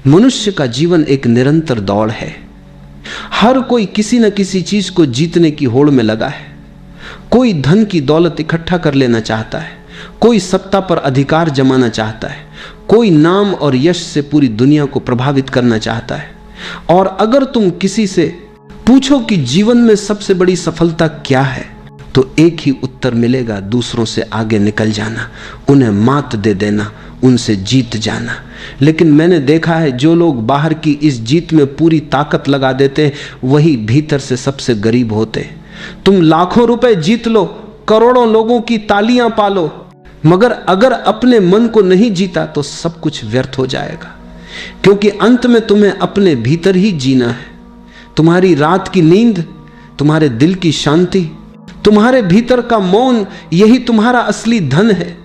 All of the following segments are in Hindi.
मनुष्य का जीवन एक निरंतर दौड़ है। हर कोई किसी न किसी चीज को जीतने की होड़ में लगा है। कोई धन की दौलत इकट्ठा कर लेना चाहता है, कोई सत्ता पर अधिकार जमाना चाहता है, कोई नाम और यश से पूरी दुनिया को प्रभावित करना चाहता है। और अगर तुम किसी से पूछो कि जीवन में सबसे बड़ी सफलता क्या है, तो एक ही उत्तर मिलेगा, दूसरों से आगे निकल जाना, उन्हें मात दे देना, उनसे जीत जाना। लेकिन मैंने देखा है जो लोग बाहर की इस जीत में पूरी ताकत लगा देते हैं, वही भीतर से सबसे गरीब होते हैं। तुम लाखों रुपए जीत लो, करोड़ों लोगों की तालियां पालो, मगर अगर अपने मन को नहीं जीता तो सब कुछ व्यर्थ हो जाएगा। क्योंकि अंत में तुम्हें अपने भीतर ही जीना है। तुम्हारी रात की नींद, तुम्हारे दिल की शांति, तुम्हारे भीतर का मौन, यही तुम्हारा असली धन है।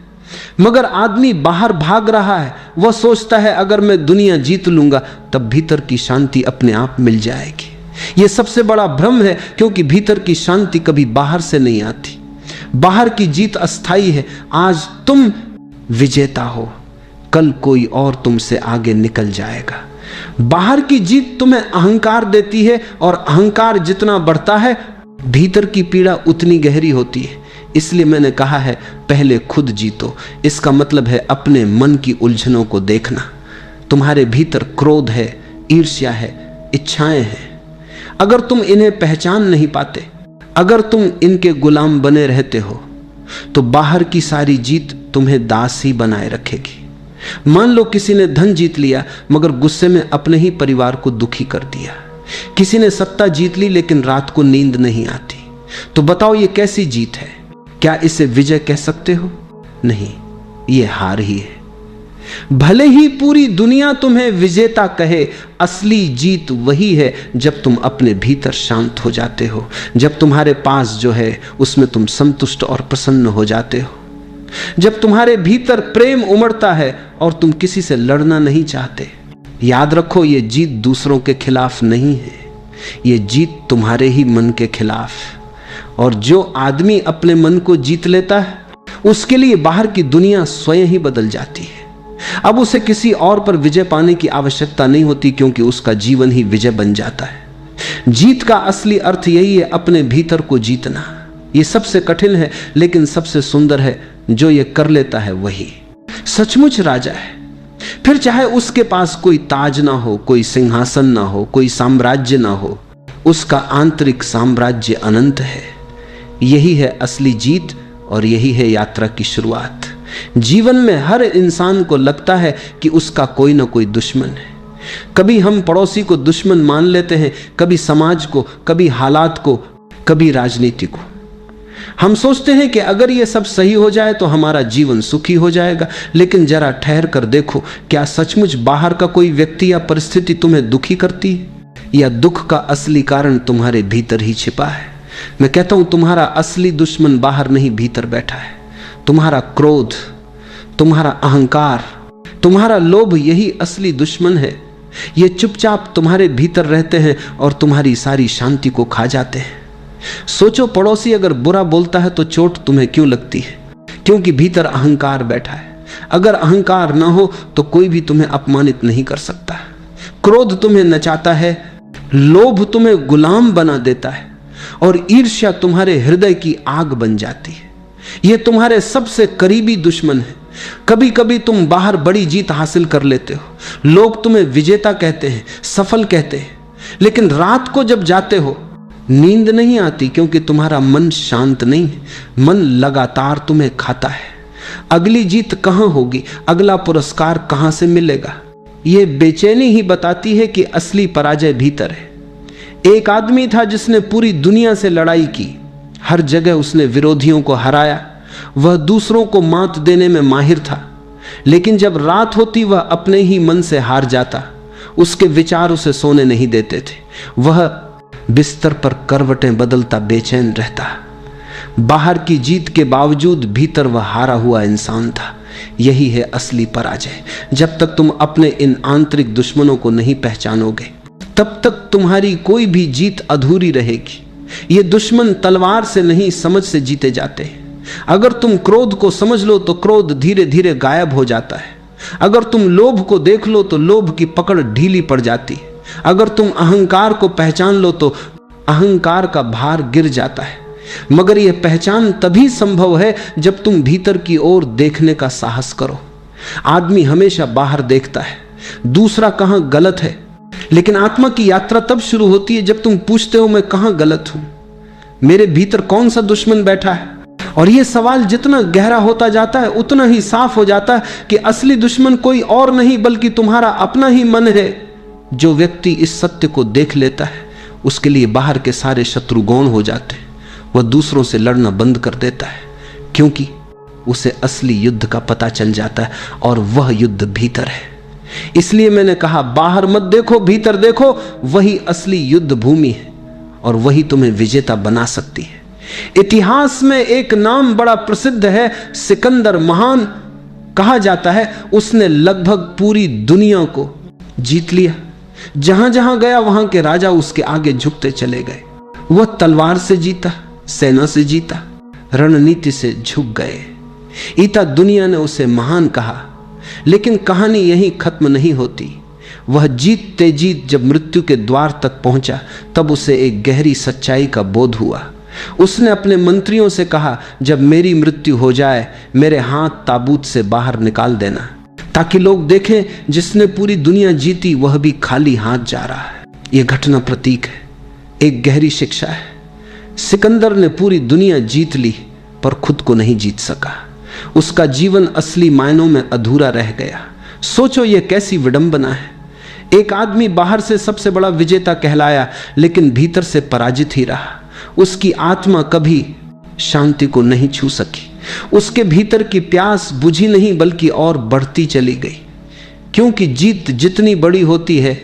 मगर आदमी बाहर भाग रहा है, वह सोचता है अगर मैं दुनिया जीत लूंगा तब भीतर की शांति अपने आप मिल जाएगी। यह सबसे बड़ा भ्रम है, क्योंकि भीतर की शांति कभी बाहर से नहीं आती। बाहर की जीत अस्थाई है। आज तुम विजेता हो, कल कोई और तुमसे आगे निकल जाएगा। बाहर की जीत तुम्हें अहंकार देती है, और अहंकार जितना बढ़ता है भीतर की पीड़ा उतनी गहरी होती है। इसलिए मैंने कहा है पहले खुद जीतो। इसका मतलब है अपने मन की उलझनों को देखना। तुम्हारे भीतर क्रोध है, ईर्ष्या है, इच्छाएं हैं। अगर तुम इन्हें पहचान नहीं पाते, अगर तुम इनके गुलाम बने रहते हो, तो बाहर की सारी जीत तुम्हें दास ही बनाए रखेगी। मान लो किसी ने धन जीत लिया मगर गुस्से में अपने ही परिवार को दुखी कर दिया। किसी ने सत्ता जीत ली लेकिन रात को नींद नहीं आती। तो बताओ ये कैसी जीत है? क्या इसे विजय कह सकते हो? नहीं, ये हार ही है। भले ही पूरी दुनिया तुम्हें विजेता कहे, असली जीत वही है जब तुम अपने भीतर शांत हो जाते हो, जब तुम्हारे पास जो है उसमें तुम संतुष्ट और प्रसन्न हो जाते हो, जब तुम्हारे भीतर प्रेम उमड़ता है और तुम किसी से लड़ना नहीं चाहते। याद रखो, ये जीत दूसरों के खिलाफ नहीं है, ये जीत तुम्हारे ही मन के खिलाफ। और जो आदमी अपने मन को जीत लेता है उसके लिए बाहर की दुनिया स्वयं ही बदल जाती है। अब उसे किसी और पर विजय पाने की आवश्यकता नहीं होती, क्योंकि उसका जीवन ही विजय बन जाता है। जीत का असली अर्थ यही है, अपने भीतर को जीतना। ये सबसे कठिन है लेकिन सबसे सुंदर है। जो ये कर लेता है वही सचमुच राजा है। फिर चाहे उसके पास कोई ताज ना हो, कोई सिंहासन ना हो, कोई साम्राज्य ना हो, उसका आंतरिक साम्राज्य अनंत है। यही है असली जीत और यही है यात्रा की शुरुआत। जीवन में हर इंसान को लगता है कि उसका कोई ना कोई दुश्मन है। कभी हम पड़ोसी को दुश्मन मान लेते हैं, कभी समाज को, कभी हालात को, कभी राजनीति को। हम सोचते हैं कि अगर ये सब सही हो जाए तो हमारा जीवन सुखी हो जाएगा। लेकिन जरा ठहर कर देखो, क्या सचमुच बाहर का कोई व्यक्ति या परिस्थिति तुम्हें दुखी करती है? या दुख का असली कारण तुम्हारे भीतर ही छिपा है? मैं कहता हूं तुम्हारा असली दुश्मन बाहर नहीं, भीतर बैठा है। तुम्हारा क्रोध, तुम्हारा अहंकार, तुम्हारा लोभ, यही असली दुश्मन है। ये चुपचाप तुम्हारे भीतर रहते हैं और तुम्हारी सारी शांति को खा जाते हैं। सोचो, पड़ोसी अगर बुरा बोलता है तो चोट तुम्हें क्यों लगती है? क्योंकि भीतर अहंकार बैठा है। अगर अहंकार ना हो तो कोई भी तुम्हें अपमानित नहीं कर सकता। क्रोध तुम्हें नचाता है, लोभ तुम्हें गुलाम बना देता है, और ईर्ष्या तुम्हारे हृदय की आग बन जाती है। ये तुम्हारे सबसे करीबी दुश्मन है। कभी कभी तुम बाहर बड़ी जीत हासिल कर लेते हो, लोग तुम्हें विजेता कहते हैं, सफल कहते हैं, लेकिन रात को जब जाते हो नींद नहीं आती, क्योंकि तुम्हारा मन शांत नहीं है। मन लगातार तुम्हें खाता है। अगली जीत कहां होगी, अगला पुरस्कार कहां से मिलेगा? यह बेचैनी ही बताती है कि असली पराजय भीतर है। एक आदमी था जिसने पूरी दुनिया से लड़ाई की, हर जगह उसने विरोधियों को हराया, वह दूसरों को मात देने में माहिर था। लेकिन जब रात होती वह अपने ही मन से हार जाता। उसके विचार उसे सोने नहीं देते थे। वह बिस्तर पर करवटें बदलता बेचैन रहता। बाहर की जीत के बावजूद भीतर वह हारा हुआ इंसान था। यही है असली पराजय। जब तक तुम अपने इन आंतरिक दुश्मनों को नहीं पहचानोगे तब तक तुम्हारी कोई भी जीत अधूरी रहेगी। ये दुश्मन तलवार से नहीं, समझ से जीते जाते हैं। अगर तुम क्रोध को समझ लो तो क्रोध धीरे धीरे गायब हो जाता है। अगर तुम लोभ को देख लो तो लोभ की पकड़ ढीली पड़ जाती है। अगर तुम अहंकार को पहचान लो तो अहंकार का भार गिर जाता है। मगर यह पहचान तभी संभव है जब तुम भीतर की ओर देखने का साहस करो। आदमी हमेशा बाहर देखता है, दूसरा कहां गलत है, लेकिन आत्मा की यात्रा तब शुरू होती है जब तुम पूछते हो मैं कहां गलत हूं, मेरे भीतर कौन सा दुश्मन बैठा है। और यह सवाल जितना गहरा होता जाता है उतना ही साफ हो जाता है कि असली दुश्मन कोई और नहीं बल्कि तुम्हारा अपना ही मन है। जो व्यक्ति इस सत्य को देख लेता है उसके लिए बाहर के सारे शत्रु गौण हो जाते हैं। वह दूसरों से लड़ना बंद कर देता है क्योंकि उसे असली युद्ध का पता चल जाता है और वह युद्ध भीतर है। इसलिए मैंने कहा बाहर मत देखो, भीतर देखो। वही असली युद्ध भूमि है और वही तुम्हें विजेता बना सकती है। इतिहास में एक नाम बड़ा प्रसिद्ध है, सिकंदर महान कहा जाता है। उसने लगभग पूरी दुनिया को जीत लिया। जहां जहां गया वहां के राजा उसके आगे झुकते चले गए। वह तलवार से जीता, सेना से जीता, रणनीति से झुक गए। इतना दुनिया ने उसे महान कहा, लेकिन कहानी यहीं खत्म नहीं होती। वह जीतते जीत जब मृत्यु के द्वार तक पहुंचा तब उसे एक गहरी सच्चाई का बोध हुआ। उसने अपने मंत्रियों से कहा, जब मेरी मृत्यु हो जाए मेरे हाथ ताबूत से बाहर निकाल देना, ताकि लोग देखें जिसने पूरी दुनिया जीती वह भी खाली हाथ जा रहा है। यह घटना प्रतीक है, एक गहरी शिक्षा है। सिकंदर ने पूरी दुनिया जीत ली पर खुद को नहीं जीत सका। उसका जीवन असली मायनों में अधूरा रह गया। सोचो यह कैसी विडंबना है। एक आदमी बाहर से सबसे बड़ा विजेता कहलाया लेकिन भीतर से पराजित ही रहा। उसकी आत्मा कभी शांति को नहीं छू सकी। उसके भीतर की प्यास बुझी नहीं बल्कि और बढ़ती चली गई, क्योंकि जीत जितनी बड़ी होती है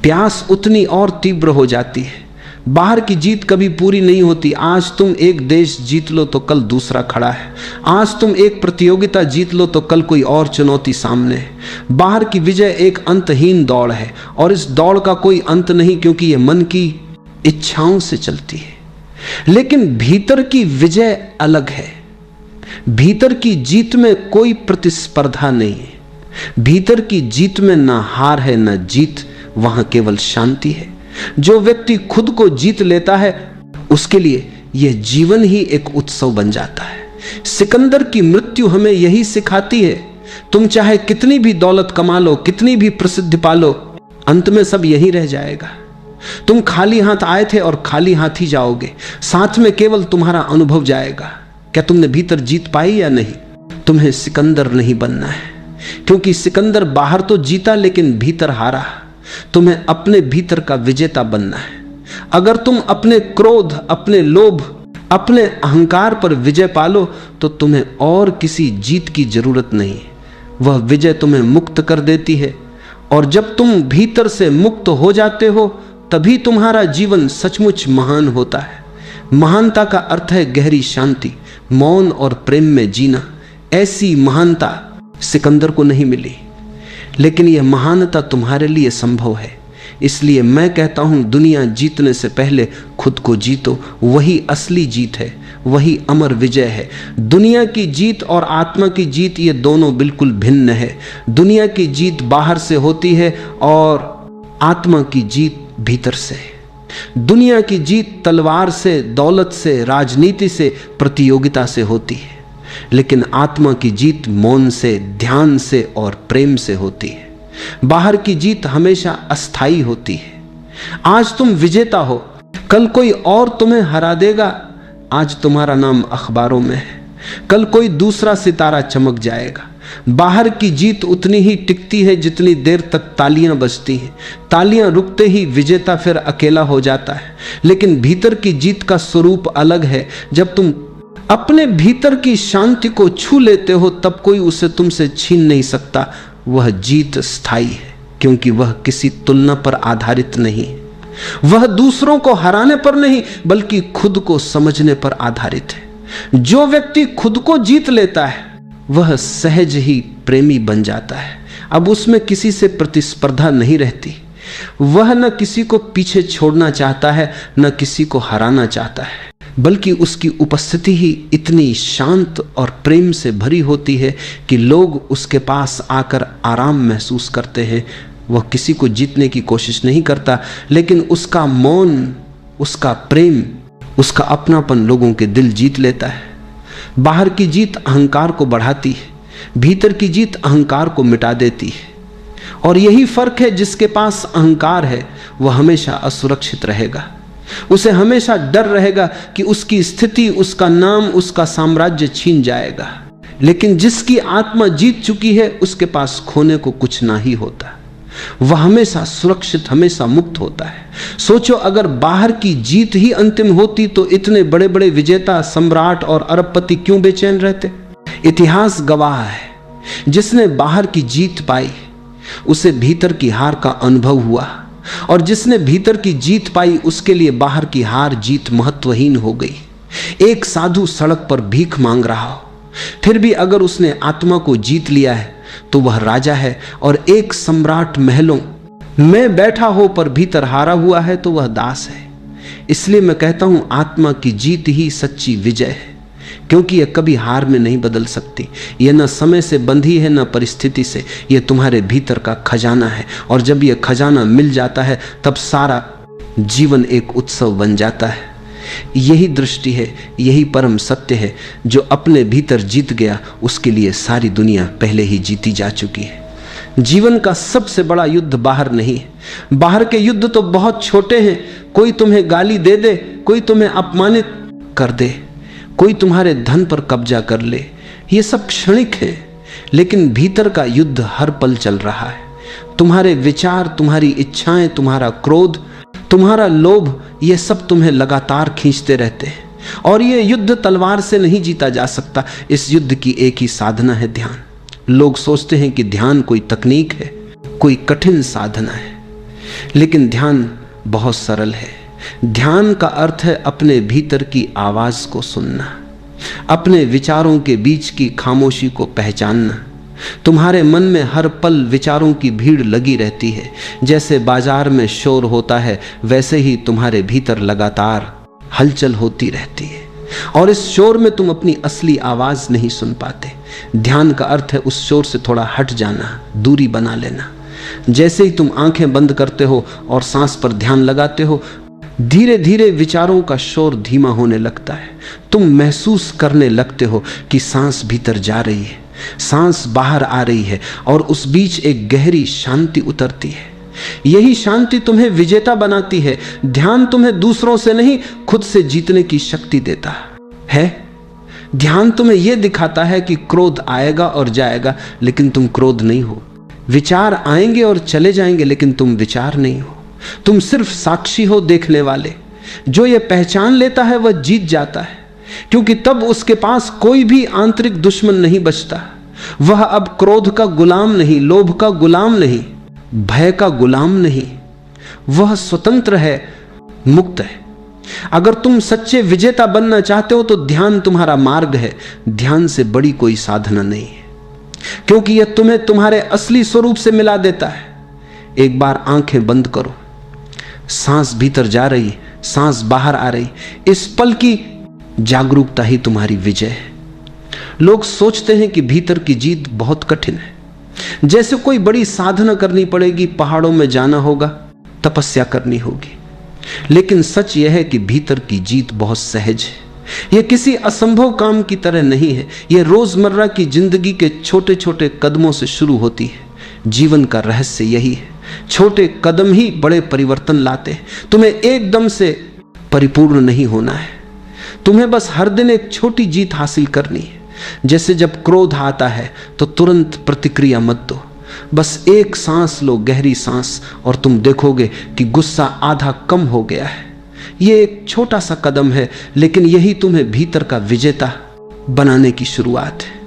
प्यास उतनी और तीव्र हो जाती है। बाहर की जीत कभी पूरी नहीं होती। आज तुम एक देश जीत लो तो कल दूसरा खड़ा है। आज तुम एक प्रतियोगिता जीत लो तो कल कोई और चुनौती सामने है। बाहर की विजय एक अंतहीन दौड़ है और इस दौड़ का कोई अंत नहीं, क्योंकि यह मन की इच्छाओं से चलती है। लेकिन भीतर की विजय अलग है। भीतर की जीत में कोई प्रतिस्पर्धा नहीं है। भीतर की जीत में ना हार है ना जीत, वहां केवल शांति है। जो व्यक्ति खुद को जीत लेता है उसके लिए यह जीवन ही एक उत्सव बन जाता है। सिकंदर की मृत्यु हमें यही सिखाती है। तुम चाहे कितनी भी दौलत कमा लो, कितनी भी प्रसिद्धि पालो, अंत में सब यही रह जाएगा। तुम खाली हाथ आए थे और खाली हाथ ही जाओगे। साथ में केवल तुम्हारा अनुभव जाएगा। क्या तुमने भीतर जीत पाई या नहीं? तुम्हें सिकंदर नहीं बनना है, क्योंकि सिकंदर बाहर तो जीता लेकिन भीतर हारा। तुम्हें अपने भीतर का विजेता बनना है। अगर तुम अपने क्रोध, अपने लोभ, अपने अहंकार पर विजय पालो तो तुम्हें और किसी जीत की जरूरत नहीं। वह विजय तुम्हें मुक्त कर देती है, और जब तुम भीतर से मुक्त हो जाते हो तभी तुम्हारा जीवन सचमुच महान होता है। महानता का अर्थ है गहरी शांति, मौन और प्रेम में जीना। ऐसी महानता सिकंदर को नहीं मिली, लेकिन यह महानता तुम्हारे लिए संभव है। इसलिए मैं कहता हूं, दुनिया जीतने से पहले खुद को जीतो। वही असली जीत है, वही अमर विजय है। दुनिया की जीत और आत्मा की जीत ये दोनों बिल्कुल भिन्न है। दुनिया की जीत बाहर से होती है और आत्मा की जीत भीतर से। दुनिया की जीत तलवार से, दौलत से, राजनीति से, प्रतियोगिता से होती है, लेकिन आत्मा की जीत मौन से, ध्यान से और प्रेम से होती है। बाहर की जीत हमेशा अस्थाई होती है। आज तुम विजेता हो, कल कोई और तुम्हें हरा देगा। आज तुम्हारा नाम अखबारों में है, कल कोई दूसरा सितारा चमक जाएगा। बाहर की जीत उतनी ही टिकती है जितनी देर तक तालियां बजती हैं। तालियां रुकते ही विजेता फिर अकेला हो जाता है। लेकिन भीतर की जीत का स्वरूप अलग है। जब तुम अपने भीतर की शांति को छू लेते हो तब कोई उसे तुमसे छीन नहीं सकता। वह जीत स्थायी है, क्योंकि वह किसी तुलना पर आधारित नहीं है। वह दूसरों को हराने पर नहीं बल्कि खुद को समझने पर आधारित है। जो व्यक्ति खुद को जीत लेता है वह सहज ही प्रेमी बन जाता है। अब उसमें किसी से प्रतिस्पर्धा नहीं रहती। वह न किसी को पीछे छोड़ना चाहता है न किसी को हराना चाहता है। बल्कि उसकी उपस्थिति ही इतनी शांत और प्रेम से भरी होती है कि लोग उसके पास आकर आराम महसूस करते हैं। वह किसी को जीतने की कोशिश नहीं करता, लेकिन उसका मौन, उसका प्रेम, उसका अपनापन लोगों के दिल जीत लेता है। बाहर की जीत अहंकार को बढ़ाती है, भीतर की जीत अहंकार को मिटा देती है। और यही फर्क है, जिसके पास अहंकार है वह हमेशा असुरक्षित रहेगा। उसे हमेशा डर रहेगा कि उसकी स्थिति, उसका नाम, उसका साम्राज्य छीन जाएगा। लेकिन जिसकी आत्मा जीत चुकी है उसके पास खोने को कुछ ना ही होता, वह हमेशा सुरक्षित, हमेशा मुक्त होता है। सोचो, अगर बाहर की जीत ही अंतिम होती तो इतने बड़े बड़े विजेता, सम्राट और अरबपति क्यों बेचैन रहते? इतिहास गवाह है, जिसने बाहर की जीत पाई उसे भीतर की हार का अनुभव हुआ, और जिसने भीतर की जीत पाई उसके लिए बाहर की हार जीत महत्वहीन हो गई। एक साधु सड़क पर भीख मांग रहा हो, फिर भी अगर उसने आत्मा को जीत लिया है तो वह राजा है, और एक सम्राट महलों में बैठा हो पर भीतर हारा हुआ है तो वह दास है। इसलिए मैं कहता हूं, आत्मा की जीत ही सच्ची विजय है, क्योंकि यह कभी हार में नहीं बदल सकती। यह न समय से बंधी है, न परिस्थिति से। यह तुम्हारे भीतर का खजाना है, और जब यह खजाना मिल जाता है तब सारा जीवन एक उत्सव बन जाता है। यही दृष्टि है, यही परम सत्य है। जो अपने भीतर जीत गया उसके लिए सारी दुनिया पहले ही जीती जा चुकी है। जीवन का सबसे बड़ा युद्ध बाहर नहीं है। बाहर के युद्ध तो बहुत छोटे हैं। कोई तुम्हें गाली दे दे, कोई तुम्हें अपमानित कर दे, कोई तुम्हारे धन पर कब्जा कर ले, ये सब क्षणिक है। लेकिन भीतर का युद्ध हर पल चल रहा है। तुम्हारे विचार, तुम्हारी इच्छाएं, तुम्हारा क्रोध, तुम्हारा लोभ, ये सब तुम्हें लगातार खींचते रहते हैं। और ये युद्ध तलवार से नहीं जीता जा सकता। इस युद्ध की एक ही साधना है, ध्यान। लोग सोचते हैं कि ध्यान कोई तकनीक है, कोई कठिन साधना है, लेकिन ध्यान बहुत सरल है। ध्यान का अर्थ है अपने भीतर की आवाज को सुनना, अपने विचारों के बीच की खामोशी को पहचानना। तुम्हारे मन में हर पल विचारों की भीड़ लगी रहती है। जैसे बाजार में शोर होता है, वैसे ही तुम्हारे भीतर लगातार हलचल होती रहती है, और इस शोर में तुम अपनी असली आवाज नहीं सुन पाते। ध्यान का अर्थ है उस शोर से थोड़ा हट जाना, दूरी बना लेना। जैसे ही तुम आंखें बंद करते हो और सांस पर ध्यान लगाते हो, धीरे धीरे विचारों का शोर धीमा होने लगता है। तुम महसूस करने लगते हो कि सांस भीतर जा रही है, सांस बाहर आ रही है, और उस बीच एक गहरी शांति उतरती है। यही शांति तुम्हें विजेता बनाती है। ध्यान तुम्हें दूसरों से नहीं, खुद से जीतने की शक्ति देता है। ध्यान तुम्हें यह दिखाता है कि क्रोध आएगा और जाएगा, लेकिन तुम क्रोध नहीं हो। विचार आएंगे और चले जाएंगे, लेकिन तुम विचार नहीं हो। तुम सिर्फ साक्षी हो, देखने वाले। जो ये पहचान लेता है वह जीत जाता है, क्योंकि तब उसके पास कोई भी आंतरिक दुश्मन नहीं बचता। वह अब क्रोध का गुलाम नहीं, लोभ का गुलाम नहीं, भय का गुलाम नहीं। वह स्वतंत्र है, मुक्त है। अगर तुम सच्चे विजेता बनना चाहते हो तो ध्यान तुम्हारा मार्ग है। ध्यान से बड़ी कोई साधना नहीं है, क्योंकि यह तुम्हें तुम्हारे असली स्वरूप से मिला देता है। एक बार आंखें बंद करो, सांस भीतर जा रही, सांस बाहर आ रही। इस पल की जागरूकता ही तुम्हारी विजय है। लोग सोचते हैं कि भीतर की जीत बहुत कठिन है, जैसे कोई बड़ी साधना करनी पड़ेगी, पहाड़ों में जाना होगा, तपस्या करनी होगी। लेकिन सच यह है कि भीतर की जीत बहुत सहज है। यह किसी असंभव काम की तरह नहीं है। यह रोजमर्रा की जिंदगी के छोटे छोटे कदमों से शुरू होती है। जीवन का रहस्य यही है, छोटे कदम ही बड़े परिवर्तन लाते हैं। तुम्हें एकदम से परिपूर्ण नहीं होना है, तुम्हें बस हर दिन एक छोटी जीत हासिल करनी है। जैसे जब क्रोध आता है तो तुरंत प्रतिक्रिया मत दो, बस एक सांस लो, गहरी सांस, और तुम देखोगे कि गुस्सा आधा कम हो गया है। यह एक छोटा सा कदम है, लेकिन यही तुम्हें भीतर का विजेता बनाने की शुरुआत है।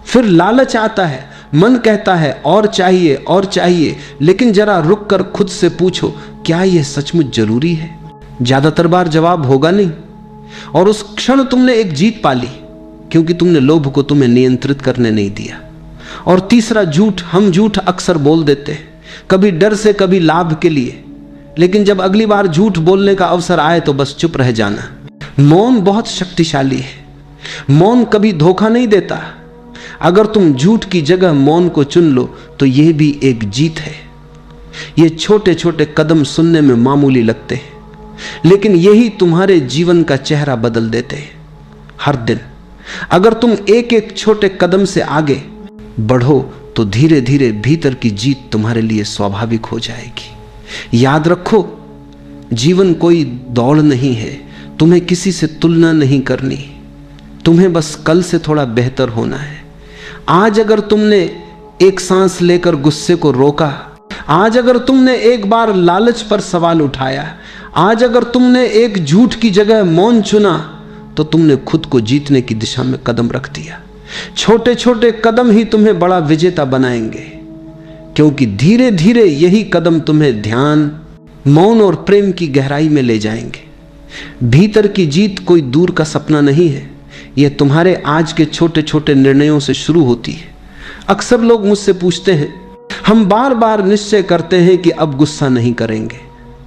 फिर लालच आता है, मन कहता है और चाहिए और चाहिए, लेकिन जरा रुक कर खुद से पूछो, क्या यह सचमुच जरूरी है? ज्यादातर बार जवाब होगा नहीं, और उस क्षण तुमने एक जीत पाली, क्योंकि तुमने लोभ को तुम्हें नियंत्रित करने नहीं दिया। और तीसरा झूठ, हम झूठ अक्सर बोल देते हैं, कभी डर से, कभी लाभ के लिए, लेकिन जब अगली बार झूठ बोलने का अवसर आए तो बस चुप रह जाना। मौन बहुत शक्तिशाली है। मौन कभी धोखा नहीं देता। अगर तुम झूठ की जगह मौन को चुन लो तो यह भी एक जीत है। ये छोटे छोटे कदम सुनने में मामूली लगते हैं, लेकिन यही तुम्हारे जीवन का चेहरा बदल देते हैं। हर दिन अगर तुम एक एक छोटे कदम से आगे बढ़ो तो धीरे धीरे भीतर की जीत तुम्हारे लिए स्वाभाविक हो जाएगी। याद रखो, जीवन कोई दौड़ नहीं है। तुम्हें किसी से तुलना नहीं करनी, तुम्हें बस कल से थोड़ा बेहतर होना है। आज अगर तुमने एक सांस लेकर गुस्से को रोका, आज अगर तुमने एक बार लालच पर सवाल उठाया, आज अगर तुमने एक झूठ की जगह मौन चुना, तो तुमने खुद को जीतने की दिशा में कदम रख दिया। छोटे छोटे कदम ही तुम्हें बड़ा विजेता बनाएंगे, क्योंकि धीरे धीरे यही कदम तुम्हें ध्यान, मौन और प्रेम की गहराई में ले जाएंगे। भीतर की जीत कोई दूर का सपना नहीं है, यह तुम्हारे आज के छोटे छोटे निर्णयों से शुरू होती है। अक्सर लोग मुझसे पूछते हैं, हम बार बार निश्चय करते हैं कि अब गुस्सा नहीं करेंगे,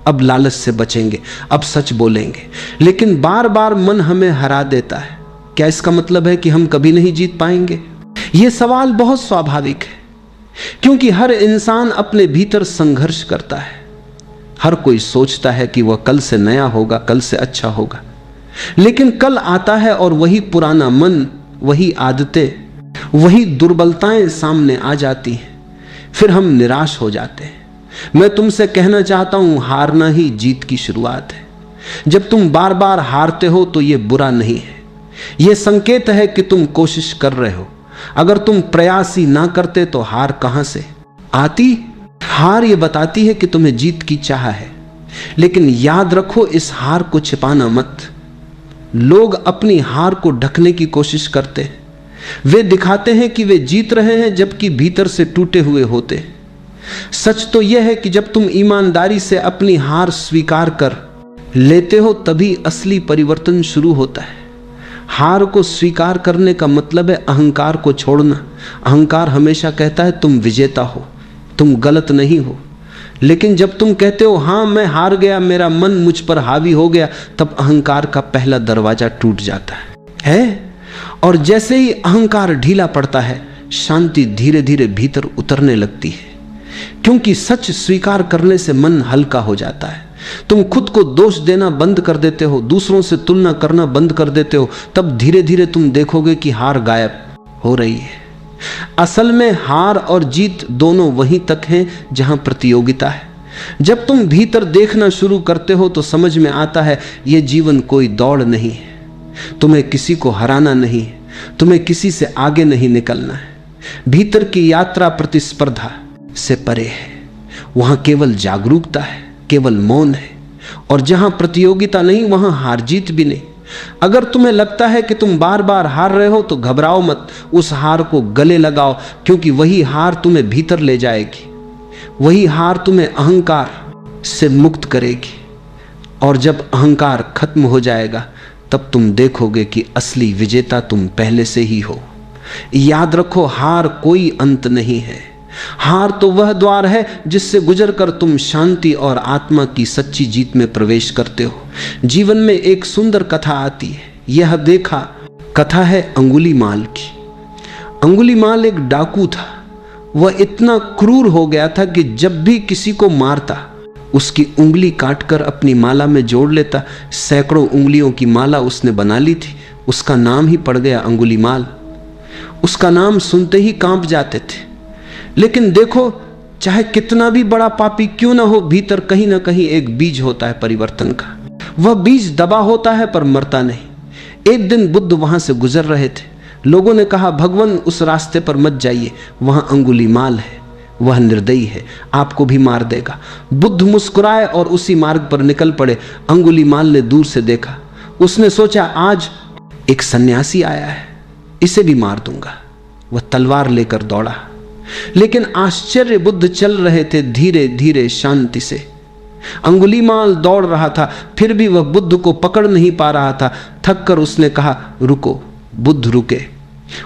अब लालच से बचेंगे, अब सच बोलेंगे, लेकिन बार बार मन हमें हरा देता है। क्या इसका मतलब है कि हम कभी नहीं जीत पाएंगे? यह सवाल बहुत स्वाभाविक है, क्योंकि हर इंसान अपने भीतर संघर्ष करता है। हर कोई सोचता है कि वह कल से नया होगा, कल से अच्छा होगा, लेकिन कल आता है और वही पुराना मन, वही आदतें, वही दुर्बलताएं सामने आ जाती हैं। फिर हम निराश हो जाते हैं। मैं तुमसे कहना चाहता हूं, हारना ही जीत की शुरुआत है। जब तुम बार बार हारते हो तो यह बुरा नहीं है, यह संकेत है कि तुम कोशिश कर रहे हो। अगर तुम प्रयास ही ना करते तो हार कहां से आती? हार यह बताती है कि तुम्हें जीत की चाह है, लेकिन याद रखो, इस हार को छिपाना मत। लोग अपनी हार को ढकने की कोशिश करते हैं। वे दिखाते हैं कि वे जीत रहे हैं, जबकि भीतर से टूटे हुए होते। सच तो यह है कि जब तुम ईमानदारी से अपनी हार स्वीकार कर लेते हो, तभी असली परिवर्तन शुरू होता है। हार को स्वीकार करने का मतलब है अहंकार को छोड़ना। अहंकार हमेशा कहता है तुम विजेता हो, तुम गलत नहीं हो। लेकिन जब तुम कहते हो हां मैं हार गया, मेरा मन मुझ पर हावी हो गया, तब अहंकार का पहला दरवाजा टूट जाता है। और जैसे ही अहंकार ढीला पड़ता है, शांति धीरे धीरे भीतर उतरने लगती है, क्योंकि सच स्वीकार करने से मन हल्का हो जाता है। तुम खुद को दोष देना बंद कर देते हो, दूसरों से तुलना करना बंद कर देते हो, तब धीरे धीरे तुम देखोगे कि हार गायब हो रही है। असल में हार और जीत दोनों वहीं तक हैं जहां प्रतियोगिता है। जब तुम भीतर देखना शुरू करते हो तो समझ में आता है यह जीवन कोई दौड़ नहीं है। तुम्हें किसी को हराना नहीं है, तुम्हें किसी से आगे नहीं निकलना है। भीतर की यात्रा प्रतिस्पर्धा से परे है। वहां केवल जागरूकता है, केवल मौन है। और जहां प्रतियोगिता नहीं, वहां हार जीत भी नहीं। अगर तुम्हें लगता है कि तुम बार बार हार रहे हो तो घबराओ मत, उस हार को गले लगाओ, क्योंकि वही हार तुम्हें भीतर ले जाएगी। वही हार तुम्हें अहंकार से मुक्त करेगी। और जब अहंकार खत्म हो जाएगा, तब तुम देखोगे कि असली विजेता तुम पहले से ही हो। याद रखो, हार कोई अंत नहीं है। हार तो वह द्वार है जिससे गुजरकर तुम शांति और आत्मा की सच्ची जीत में प्रवेश करते हो। जीवन में एक सुंदर कथा आती है, यह देखा। कथा है अंगुलीमाल की। अंगुलीमाल एक डाकू था। वह इतना क्रूर हो गया था कि जब भी किसी को मारता, उसकी उंगली काटकर अपनी माला में जोड़ लेता। सैकड़ों उंगलियों की माला उसने बना ली थी। उसका नाम ही पड़ गया अंगुलीमाल। उसका नाम सुनते ही कांप जाते थे। लेकिन देखो, चाहे कितना भी बड़ा पापी क्यों ना हो, भीतर कहीं ना कहीं एक बीज होता है परिवर्तन का। वह बीज दबा होता है पर मरता नहीं। एक दिन बुद्ध वहां से गुजर रहे थे। लोगों ने कहा, भगवान उस रास्ते पर मत जाइए, वहां अंगुलीमाल है, वह निर्दयी है, आपको भी मार देगा। बुद्ध मुस्कुराए और उसी मार्ग पर निकल पड़े। अंगुलीमाल ने दूर से देखा। उसने सोचा, आज एक सन्यासी आया है, इसे भी मार दूंगा। वह तलवार लेकर दौड़ा। लेकिन आश्चर्य, बुद्ध चल रहे थे धीरे धीरे शांति से। अंगुलीमाल दौड़ रहा था, फिर भी वह बुद्ध को पकड़ नहीं पा रहा था। थक कर उसने कहा, रुको। बुद्ध रुके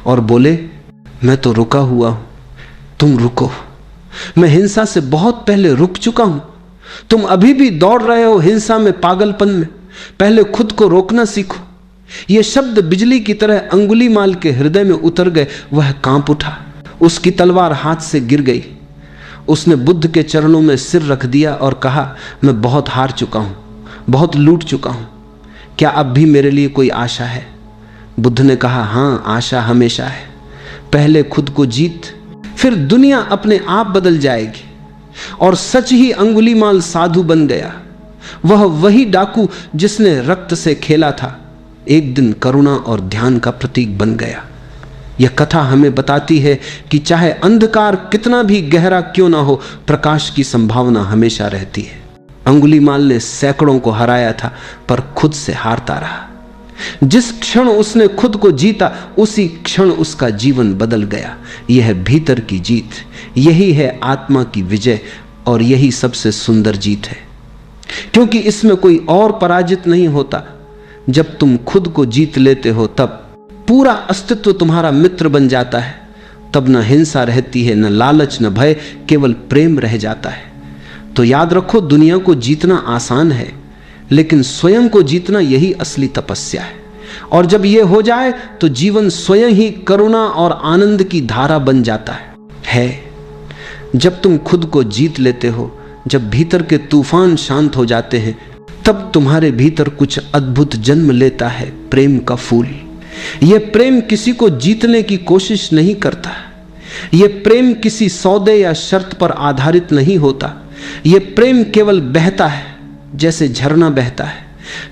और बोले, मैं तो रुका हुआ हूं, तुम रुको। मैं हिंसा से बहुत पहले रुक चुका हूं, तुम अभी भी दौड़ रहे हो हिंसा में, पागलपन में। पहले खुद को रोकना सीखो। ये शब्द बिजली की तरह अंगुलीमाल के हृदय में उतर गए। वह कांप उठा, उसकी तलवार हाथ से गिर गई। उसने बुद्ध के चरणों में सिर रख दिया और कहा, मैं बहुत हार चुका हूं, बहुत लूट चुका हूं, क्या अब भी मेरे लिए कोई आशा है? बुद्ध ने कहा, हां, आशा हमेशा है। पहले खुद को जीत, फिर दुनिया अपने आप बदल जाएगी। और सच ही अंगुलीमाल साधु बन गया। वह वही डाकू जिसने रक्त से खेला था, एक दिन करुणा और ध्यान का प्रतीक बन गया। यह कथा हमें बताती है कि चाहे अंधकार कितना भी गहरा क्यों ना हो, प्रकाश की संभावना हमेशा रहती है। अंगुलीमाल ने सैकड़ों को हराया था, पर खुद से हारता रहा। जिस क्षण उसने खुद को जीता, उसी क्षण उसका जीवन बदल गया। यह है भीतर की जीत, यही है आत्मा की विजय, और यही सबसे सुंदर जीत है, क्योंकि इसमें कोई और पराजित नहीं होता। जब तुम खुद को जीत लेते हो, तब पूरा अस्तित्व तुम्हारा मित्र बन जाता है। तब न हिंसा रहती है, न लालच, न भय, केवल प्रेम रह जाता है। तो याद रखो, दुनिया को जीतना आसान है, लेकिन स्वयं को जीतना यही असली तपस्या है। और जब यह हो जाए तो जीवन स्वयं ही करुणा और आनंद की धारा बन जाता है। जब तुम खुद को जीत लेते हो, जब भीतर के तूफान शांत हो जाते हैं, तब तुम्हारे भीतर कुछ अद्भुत जन्म लेता है, प्रेम का फूल। यह प्रेम किसी को जीतने की कोशिश नहीं करता। यह प्रेम किसी सौदे या शर्त पर आधारित नहीं होता। यह प्रेम केवल बहता है, जैसे झरना बहता है,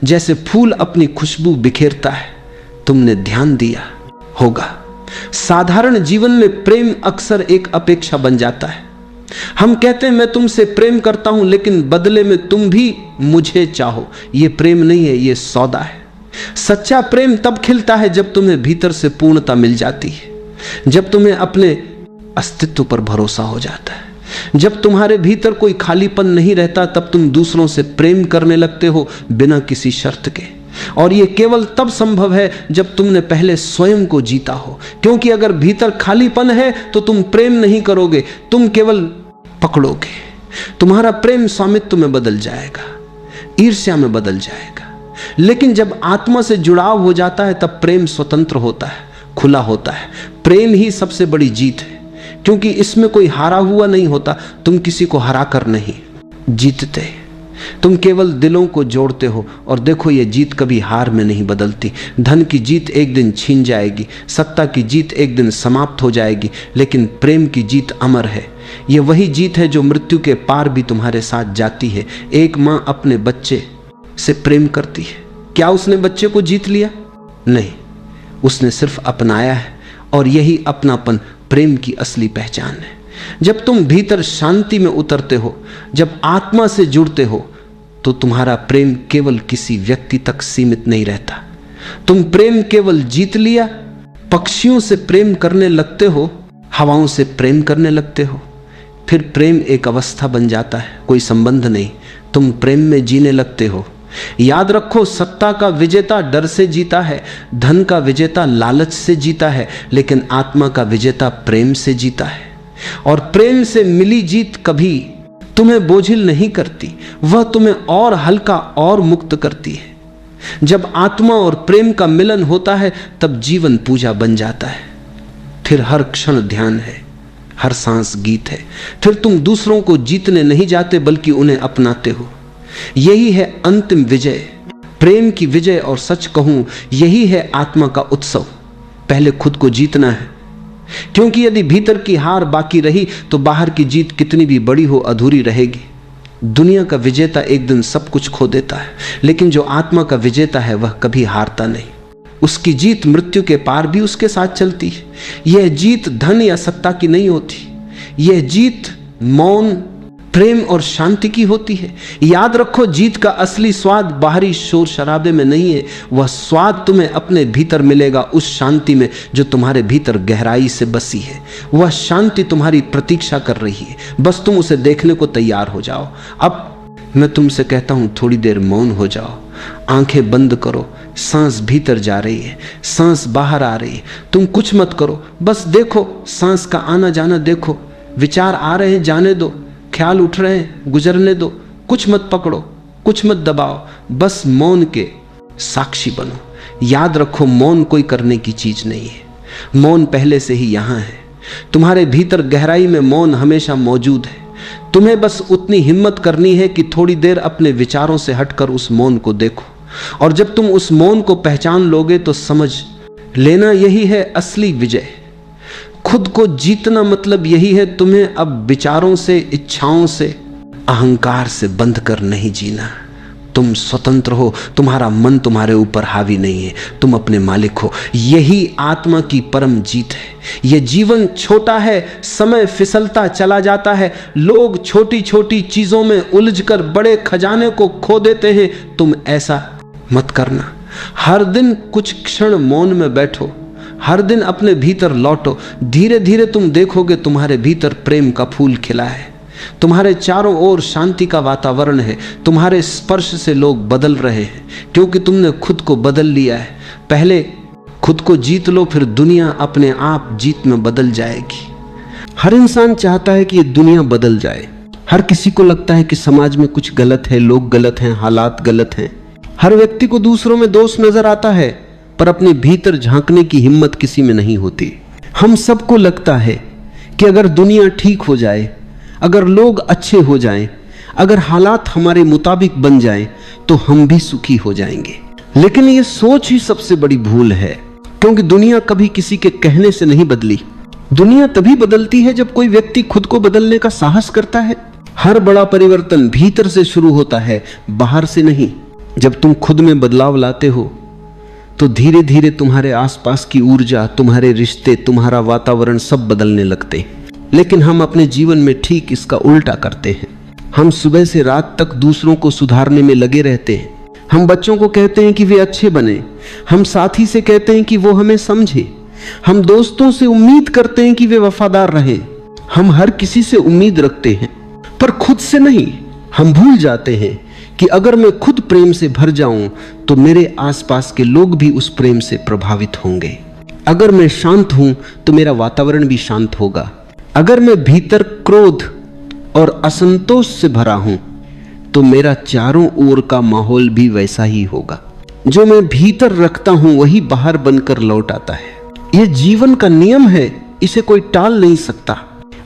जैसे फूल अपनी खुशबू बिखेरता है। तुमने ध्यान दिया होगा, साधारण जीवन में प्रेम अक्सर एक अपेक्षा बन जाता है। हम कहते हैं, मैं तुमसे प्रेम करता हूं, लेकिन बदले में तुम भी मुझे चाहो। यह प्रेम नहीं है, यह सौदा है। सच्चा प्रेम तब खिलता है जब तुम्हें भीतर से पूर्णता मिल जाती है, जब तुम्हें अपने अस्तित्व पर भरोसा हो जाता है, जब तुम्हारे भीतर कोई खालीपन नहीं रहता। तब तुम दूसरों से प्रेम करने लगते हो बिना किसी शर्त के। और यह केवल तब संभव है जब तुमने पहले स्वयं को जीता हो, क्योंकि अगर भीतर खालीपन है तो तुम प्रेम नहीं करोगे, तुम केवल पकड़ोगे। तुम्हारा प्रेम स्वामित्व में बदल जाएगा, ईर्ष्या में बदल जाएगा। लेकिन जब आत्मा से जुड़ाव हो जाता है, तब प्रेम स्वतंत्र होता है, खुला होता है। प्रेम ही सबसे बड़ी जीत है, क्योंकि इसमें कोई हारा हुआ नहीं होता। तुम किसी को हरा कर नहीं जीतते, तुम केवल दिलों को जोड़ते हो। और देखो, यह जीत कभी हार में नहीं बदलती। धन की जीत एक दिन छीन जाएगी, सत्ता की जीत एक दिन समाप्त हो जाएगी, लेकिन प्रेम की जीत अमर है। यह वही जीत है जो मृत्यु के पार भी तुम्हारे साथ जाती है। एक माँ अपने बच्चे से प्रेम करती है। क्या उसने बच्चे को जीत लिया? नहीं, उसने सिर्फ अपनाया है। और यही अपनापन प्रेम की असली पहचान है। जब तुम भीतर शांति में उतरते हो, जब आत्मा से जुड़ते हो, तो तुम्हारा प्रेम केवल किसी व्यक्ति तक सीमित नहीं रहता। तुम प्रेम केवल जीत लिया, पक्षियों से प्रेम करने लगते हो, हवाओं से प्रेम करने लगते हो। फिर प्रेम एक अवस्था बन जाता है, कोई संबंध नहीं। तुम प्रेम में जीने लगते हो। याद रखो, सत्ता का विजेता डर से जीता है, धन का विजेता लालच से जीता है, लेकिन आत्मा का विजेता प्रेम से जीता है। और प्रेम से मिली जीत कभी तुम्हें बोझिल नहीं करती, वह तुम्हें और हल्का और मुक्त करती है। जब आत्मा और प्रेम का मिलन होता है, तब जीवन पूजा बन जाता है। फिर हर क्षण ध्यान है, हर सांस गीत है। फिर तुम दूसरों को जीतने नहीं जाते, बल्कि उन्हें अपनाते हो। यही है अंतिम विजय, प्रेम की विजय। और सच कहूं, यही है आत्मा का उत्सव। पहले खुद को जीतना है, क्योंकि यदि भीतर की हार बाकी रही तो बाहर की जीत कितनी भी बड़ी हो अधूरी रहेगी। दुनिया का विजेता एक दिन सब कुछ खो देता है, लेकिन जो आत्मा का विजेता है वह कभी हारता नहीं। उसकी जीत मृत्यु के पार भी उसके साथ चलती है। यह जीत धन या सत्ता की नहीं होती, यह जीत मौन, प्रेम और शांति की होती है। याद रखो, जीत का असली स्वाद बाहरी शोर शराबे में नहीं है। वह स्वाद तुम्हें अपने भीतर मिलेगा, उस शांति में जो तुम्हारे भीतर गहराई से बसी है। वह शांति तुम्हारी प्रतीक्षा कर रही है, बस तुम उसे देखने को तैयार हो जाओ। अब मैं तुमसे कहता हूं, थोड़ी देर मौन हो जाओ, आंखें बंद करो। सांस भीतर जा रही है, सांस बाहर आ रही है। तुम कुछ मत करो, बस देखो, सांस का आना जाना देखो। विचार आ रहे हैं, जाने दो। ख्याल उठ रहे हैं, गुजरने दो। कुछ मत पकड़ो, कुछ मत दबाओ, बस मौन के साक्षी बनो। याद रखो, मौन कोई करने की चीज नहीं है। मौन पहले से ही यहां है। तुम्हारे भीतर गहराई में मौन हमेशा मौजूद है। तुम्हें बस उतनी हिम्मत करनी है कि थोड़ी देर अपने विचारों से हटकर उस मौन को देखो। और जब तुम उस मौन को पहचान लोगे तो समझ लेना यही है असली विजय। खुद को जीतना मतलब यही है तुम्हें अब विचारों से, इच्छाओं से, अहंकार से बंध कर नहीं जीना। तुम स्वतंत्र हो, तुम्हारा मन तुम्हारे ऊपर हावी नहीं है, तुम अपने मालिक हो। यही आत्मा की परम जीत है। यह जीवन छोटा है, समय फिसलता चला जाता है, लोग छोटी छोटी चीजों में उलझकर बड़े खजाने को खो देते हैं। तुम ऐसा मत करना। हर दिन कुछ क्षण मौन में बैठो, हर दिन अपने भीतर लौटो। धीरे धीरे तुम देखोगे तुम्हारे भीतर प्रेम का फूल खिला है, तुम्हारे चारों ओर शांति का वातावरण है। तुम्हारे स्पर्श से लोग बदल रहे हैं क्योंकि तुमने खुद को बदल लिया है। पहले खुद को जीत लो, फिर दुनिया अपने आप जीत में बदल जाएगी। हर इंसान चाहता है कि ये दुनिया बदल जाए। हर किसी को लगता है कि समाज में कुछ गलत है, लोग गलत हैं, हालात गलत हैं। हर व्यक्ति को दूसरों में दोष नजर आता है, पर अपने भीतर झांकने की हिम्मत किसी में नहीं होती। हम सबको लगता है कि अगर दुनिया ठीक हो जाए, अगर लोग अच्छे हो जाएं, अगर हालात हमारे मुताबिक बन जाएं, तो हम भी सुखी हो जाएंगे। लेकिन ये सोच ही सबसे बड़ी भूल है, क्योंकि दुनिया कभी किसी के कहने से नहीं बदली। दुनिया तभी बदलती है जब कोई व्यक्ति खुद को बदलने का साहस करता है। हर बड़ा परिवर्तन भीतर से शुरू होता है, बाहर से नहीं। जब तुम खुद में बदलाव लाते हो तो धीरे धीरे तुम्हारे आसपास की ऊर्जा, तुम्हारे रिश्ते, तुम्हारा वातावरण सब बदलने लगते हैं। लेकिन हम अपने जीवन में ठीक इसका उल्टा करते हैं। हम सुबह से रात तक दूसरों को सुधारने में लगे रहते हैं। हम बच्चों को कहते हैं कि वे अच्छे बने, हम साथी से कहते हैं कि वो हमें समझे, हम दोस्तों से उम्मीद करते हैं कि वे वफादार रहें। हम हर किसी से उम्मीद रखते हैं, पर खुद से नहीं। हम भूल जाते हैं कि अगर मैं खुद प्रेम से भर जाऊं तो मेरे आसपास के लोग भी उस प्रेम से प्रभावित होंगे। अगर मैं शांत हूं तो मेरा वातावरण भी शांत होगा। अगर मैं भीतर क्रोध और असंतोष से भरा हूं तो मेरा चारों ओर का माहौल भी वैसा ही होगा। जो मैं भीतर रखता हूं वही बाहर बनकर लौट आता है। यह जीवन का नियम है, इसे कोई टाल नहीं सकता।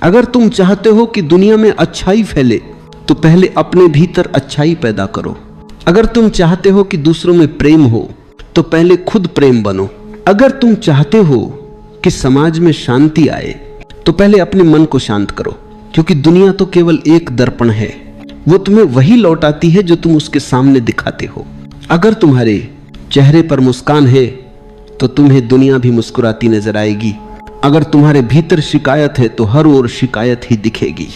अगर तुम चाहते हो कि दुनिया में अच्छाई फैले तो पहले अपने भीतर अच्छाई पैदा करो। अगर तुम चाहते हो कि दूसरों में प्रेम हो तो पहले खुद प्रेम बनो। अगर तुम चाहते हो कि समाज में शांति आए तो पहले अपने मन को शांत करो, क्योंकि दुनिया तो केवल एक दर्पण है, वो तुम्हें वही लौटाती है जो तुम उसके सामने दिखाते हो। अगर तुम्हारे चेहरे पर मुस्कान है तो तुम्हें दुनिया भी मुस्कुराती नजर आएगी। अगर तुम्हारे भीतर शिकायत है तो हर ओर शिकायत ही दिखेगी।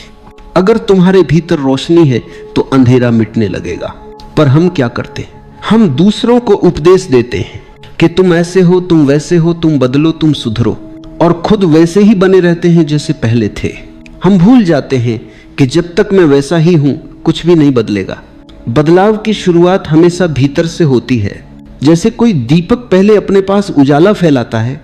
अगर तुम्हारे भीतर रोशनी है तो अंधेरा मिटने लगेगा। पर हम क्या करते हैं? हम दूसरों को उपदेश देते हैं कि तुम ऐसे हो, तुम वैसे हो, तुम बदलो, तुम सुधरो, और खुद वैसे ही बने रहते हैं जैसे पहले थे। हम भूल जाते हैं कि जब तक मैं वैसा ही हूं कुछ भी नहीं बदलेगा। बदलाव की शुरुआत हमेशा भीतर से होती है। जैसे कोई दीपक पहले अपने पास उजाला फैलाता है,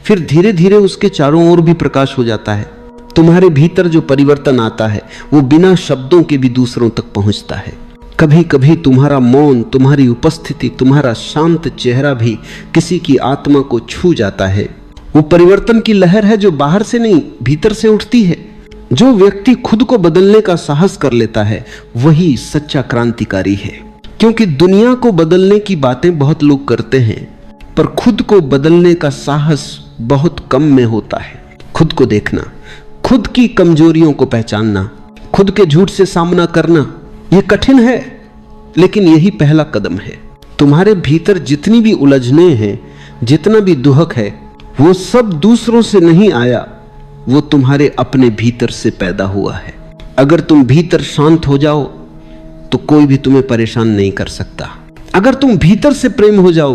फिर धीरे धीरे उसके चारों ओर भी प्रकाश हो जाता है। तुम्हारे भीतर जो परिवर्तन आता है वो बिना शब्दों के भी दूसरों तक पहुंचता है। कभी कभी तुम्हारा मौन, तुम्हारी उपस्थिति, तुम्हारा शांत चेहरा भी किसी की आत्मा को छू जाता है। वो परिवर्तन की लहर है जो बाहर से नहीं, भीतर से उठती है। जो व्यक्ति खुद को बदलने का साहस कर लेता है वही सच्चा क्रांतिकारी है। क्योंकि दुनिया को बदलने की बातें बहुत लोग करते हैं, पर खुद को बदलने का साहस बहुत कम में होता है। खुद को देखना, खुद की कमजोरियों को पहचानना, खुद के झूठ से सामना करना, यह कठिन है, लेकिन यही पहला कदम है। तुम्हारे भीतर जितनी भी उलझने हैं, जितना भी दुहक है, वो सब दूसरों से नहीं आया, वो तुम्हारे अपने भीतर से पैदा हुआ है। अगर तुम भीतर शांत हो जाओ तो कोई भी तुम्हें परेशान नहीं कर सकता। अगर तुम भीतर से प्रेम हो जाओ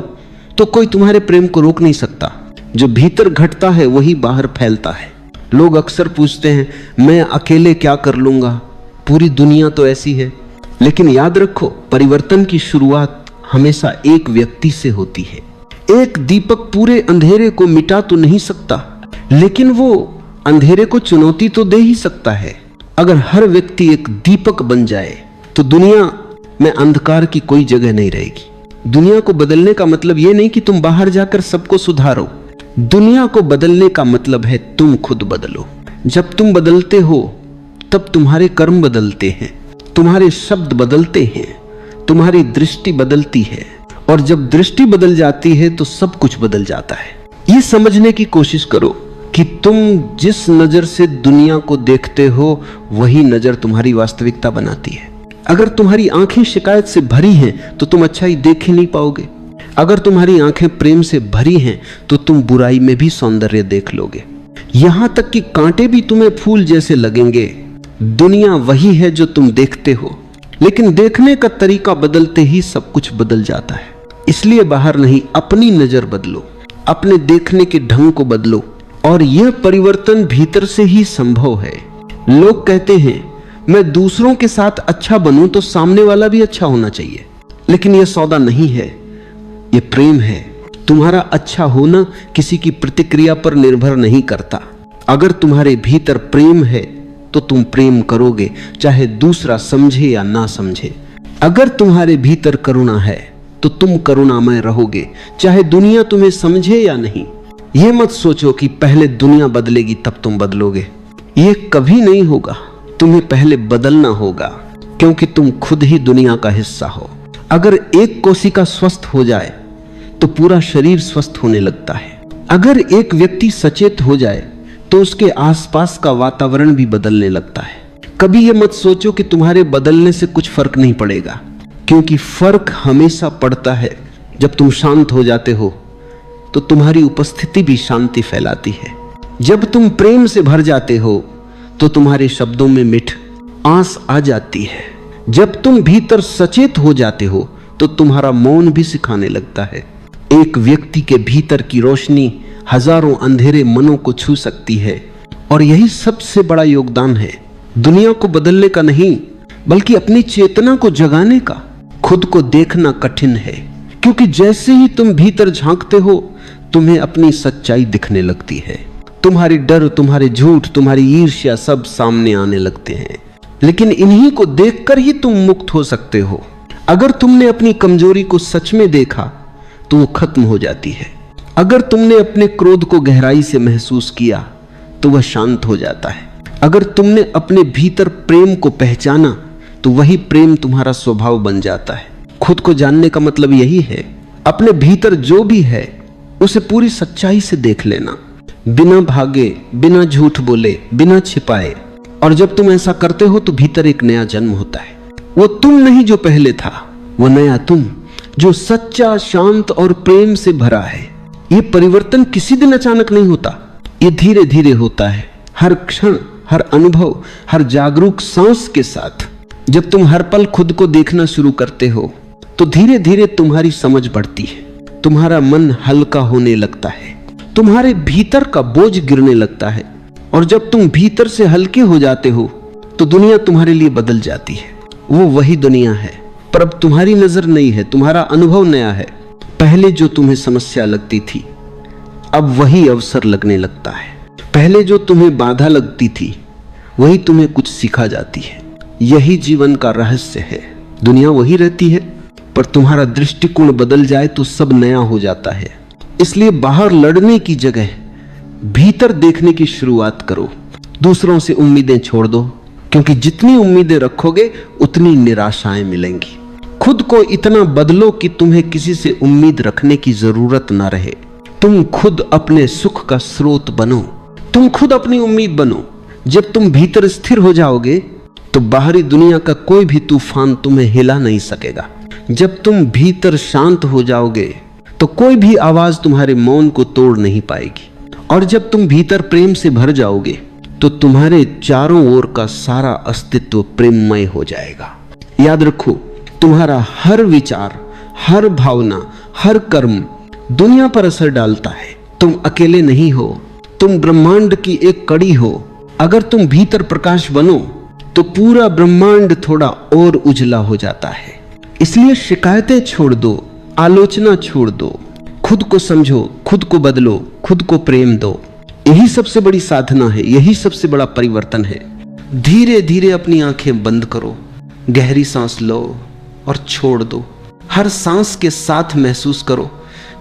तो कोई तुम्हारे प्रेम को रोक नहीं सकता। जो भीतर घटता है वही बाहर फैलता है। लोग अक्सर पूछते हैं, मैं अकेले क्या कर लूंगा, पूरी दुनिया तो ऐसी है। लेकिन याद रखो, परिवर्तन की शुरुआत हमेशा एक व्यक्ति से होती है। एक दीपक पूरे अंधेरे को मिटा तो नहीं सकता, लेकिन वो अंधेरे को चुनौती तो दे ही सकता है। अगर हर व्यक्ति एक दीपक बन जाए तो दुनिया में अंधकार की कोई जगह नहीं रहेगी। दुनिया को बदलने का मतलब यह नहीं कि तुम बाहर जाकर सबको सुधारो। दुनिया को बदलने का मतलब है तुम खुद बदलो। जब तुम बदलते हो तब तुम्हारे कर्म बदलते हैं, तुम्हारे शब्द बदलते हैं, तुम्हारी दृष्टि बदलती है, और जब दृष्टि बदल जाती है तो सब कुछ बदल जाता है। ये समझने की कोशिश करो कि तुम जिस नजर से दुनिया को देखते हो वही नजर तुम्हारी वास्तविकता बनाती है। अगर तुम्हारी आंखें शिकायत से भरी हैं तो तुम अच्छाई देख ही नहीं पाओगे। अगर तुम्हारी आंखें प्रेम से भरी हैं तो तुम बुराई में भी सौंदर्य देख लोगे। यहां तक कि कांटे भी तुम्हें फूल जैसे लगेंगे। दुनिया वही है जो तुम देखते हो, लेकिन देखने का तरीका बदलते ही सब कुछ बदल जाता है। इसलिए बाहर नहीं, अपनी नजर बदलो, अपने देखने के ढंग को बदलो, और यह परिवर्तन भीतर से ही संभव है। लोग कहते हैं मैं दूसरों के साथ अच्छा बनूं तो सामने वाला भी अच्छा होना चाहिए, लेकिन यह सौदा नहीं है, यह प्रेम है। तुम्हारा अच्छा होना किसी की प्रतिक्रिया पर निर्भर नहीं करता। अगर तुम्हारे भीतर प्रेम है तो तुम प्रेम करोगे, चाहे दूसरा समझे या ना समझे। अगर तुम्हारे भीतर करुणा है तो तुम करुणामय रहोगे, चाहे दुनिया तुम्हें समझे या नहीं। यह मत सोचो कि पहले दुनिया बदलेगी तब तुम बदलोगे। यह कभी नहीं होगा। तुम्हें पहले बदलना होगा, क्योंकि तुम खुद ही दुनिया का हिस्सा हो। अगर एक कोशिका स्वस्थ हो जाए तो पूरा शरीर स्वस्थ होने लगता है। अगर एक व्यक्ति सचेत हो जाए तो उसके आसपास का वातावरण भी बदलने लगता है। कभी यह मत सोचो कि तुम्हारे बदलने से कुछ फर्क नहीं पड़ेगा, क्योंकि फर्क हमेशा पड़ता है। जब तुम शांत हो जाते हो तो तुम्हारी उपस्थिति भी शांति फैलाती है। जब तुम प्रेम से भर जाते हो तो तुम्हारे शब्दों में मिठ आस आ जाती है। जब तुम भीतर सचेत हो जाते हो तो तुम्हारा मौन भी सिखाने लगता है। एक व्यक्ति के भीतर की रोशनी हजारों अंधेरे मनों को छू सकती है, और यही सबसे बड़ा योगदान है। दुनिया को बदलने का नहीं, बल्कि अपनी चेतना को जगाने का। खुद को देखना कठिन है, क्योंकि जैसे ही तुम भीतर झांकते हो तुम्हें अपनी सच्चाई दिखने लगती है। तुम्हारी डर, तुम्हारे झूठ, तुम्हारी ईर्ष्या सब सामने आने लगते हैं। लेकिन इन्हीं को देखकर ही तुम मुक्त हो सकते हो। अगर तुमने अपनी कमजोरी को सच में देखा तो वो खत्म हो जाती है। अगर तुमने अपने क्रोध को गहराई से महसूस किया तो वह शांत हो जाता है। अगर तुमने अपने भीतर प्रेम को पहचाना तो वही प्रेम तुम्हारा स्वभाव बन जाता है। खुद को जानने का मतलब यही है, अपने भीतर जो भी है उसे पूरी सच्चाई से देख लेना, बिना भागे, बिना झूठ बोले, बिना छिपाए। और जब तुम ऐसा करते हो तो भीतर एक नया जन्म होता है। वो तुम नहीं जो पहले था, वो नया तुम जो सच्चा, शांत और प्रेम से भरा है। ये परिवर्तन किसी दिन अचानक नहीं होता, ये धीरे धीरे होता है। हर क्षण, हर अनुभव, हर जागरूक सांस के साथ। जब तुम हर पल खुद को देखना शुरू करते हो तो धीरे धीरे तुम्हारी समझ बढ़ती है, तुम्हारा मन हल्का होने लगता है, तुम्हारे भीतर का बोझ गिरने लगता है। और जब तुम भीतर से हल्के हो जाते हो तो दुनिया तुम्हारे लिए बदल जाती है। वो वही दुनिया है, पर अब तुम्हारी नजर नहीं है, तुम्हारा अनुभव नया है। पहले जो तुम्हें समस्या लगती थी अब वही अवसर लगने लगता है। पहले जो तुम्हें बाधा लगती थी वही तुम्हें कुछ सिखा जाती है। यही जीवन का रहस्य है। दुनिया वही रहती है, पर तुम्हारा दृष्टिकोण बदल जाए तो सब नया हो जाता है। इसलिए बाहर लड़ने की जगह भीतर देखने की शुरुआत करो। दूसरों से उम्मीदें छोड़ दो, क्योंकि जितनी उम्मीदें रखोगे उतनी निराशाएं मिलेंगी। खुद को इतना बदलो कि तुम्हें किसी से उम्मीद रखने की जरूरत ना रहे। तुम खुद अपने सुख का स्रोत बनो, तुम खुद अपनी उम्मीद बनो। जब तुम भीतर स्थिर हो जाओगे तो बाहरी दुनिया का कोई भी तूफान तुम्हें हिला नहीं सकेगा। जब तुम भीतर शांत हो जाओगे तो कोई भी आवाज तुम्हारे मौन को तोड़ नहीं पाएगी। और जब तुम भीतर प्रेम से भर जाओगे तो तुम्हारे चारों ओर का सारा अस्तित्व प्रेममय हो जाएगा। याद रखो, तुम्हारा हर विचार, हर भावना, हर कर्म दुनिया पर असर डालता है। तुम अकेले नहीं हो, तुम ब्रह्मांड की एक कड़ी हो। अगर तुम भीतर प्रकाश बनो तो पूरा ब्रह्मांड थोड़ा और उजला हो जाता है। इसलिए शिकायतें छोड़ दो, आलोचना छोड़ दो, खुद को समझो, खुद को बदलो, खुद को प्रेम दो। यही सबसे बड़ी साधना है, यही सबसे बड़ा परिवर्तन है। धीरे धीरे अपनी आंखें बंद करो, गहरी सांस लो और छोड़ दो। हर सांस के साथ महसूस करो